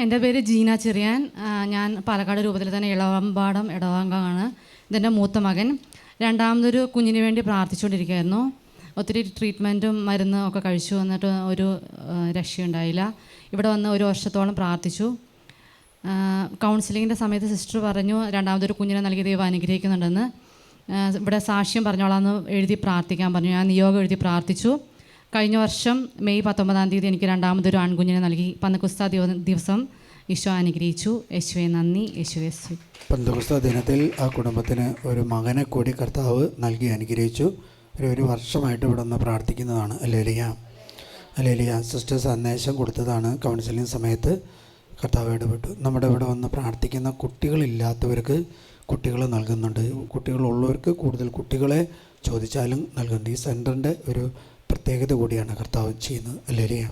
എൻ്റെ പേര് ജീന ചെറിയാൻ. ഞാൻ പാലക്കാട് രൂപത്തിൽ തന്നെ ഇളവമ്പാടം ഇടവാംഗമാണ്. ഇതെൻ്റെ മൂത്ത മകൻ. രണ്ടാമതൊരു കുഞ്ഞിന് വേണ്ടി പ്രാർത്ഥിച്ചുകൊണ്ടിരിക്കുകയായിരുന്നു. ഒത്തിരി ട്രീറ്റ്മെൻറ്റും മരുന്നും ഒക്കെ കഴിച്ചു, എന്നിട്ട് ഒരു രക്ഷയുണ്ടായില്ല. ഇവിടെ വന്ന് 1 വർഷത്തോളം പ്രാർത്ഥിച്ചു. കൗൺസിലിങ്ങിൻ്റെ സമയത്ത് സിസ്റ്റർ പറഞ്ഞു രണ്ടാമതൊരു കുഞ്ഞിനെ നൽകി ദൈവം അനുഗ്രഹിക്കുന്നുണ്ടെന്ന്. ഇവിടെ സാക്ഷ്യം പറഞ്ഞോളാന്ന് എഴുതി പ്രാർത്ഥിക്കാൻ പറഞ്ഞു. ഞാൻ നിയോഗം എഴുതി പ്രാർത്ഥിച്ചു. കഴിഞ്ഞ വർഷം മെയ് 19 എനിക്ക് രണ്ടാമതൊരു ആൺകുഞ്ഞിനെ നൽകി. പന്തക്കുസ്ത ദിവസം ഈശോ അനുഗ്രഹിച്ചു. യേശുവെ നന്ദി, യേശുവെ സ്തുതി. പന്തക്കുസ്ത ദിനത്തിൽ ആ കുടുംബത്തിന് ഒരു മകനെ കൂടി കർത്താവ് നൽകി അനുഗ്രഹിച്ചു. ഒരു വർഷമായിട്ട് ഇവിടെ നിന്ന് പ്രാർത്ഥിക്കുന്നതാണ്. അല്ലേലിയ സിസ്റ്റർ സന്ദേശം കൊടുത്തതാണ്. കൗൺസിലിംഗ് സമയത്ത് കർത്താവ് ഇടപെട്ടു. നമ്മുടെ ഇവിടെ വന്ന് പ്രാർത്ഥിക്കുന്ന കുട്ടികളില്ലാത്തവർക്ക് കുട്ടികൾ നൽകുന്നുണ്ട്. കുട്ടികളുള്ളവർക്ക് കൂടുതൽ കുട്ടികളെ ചോദിച്ചാലും നൽകുന്നുണ്ട്. ഈ സെൻറ്ററിൻ്റെ ഒരു പ്രത്യേകത കൂടിയാണ് കർത്താവ് ചെയ്യുന്നത്. അല്ലേലിയ.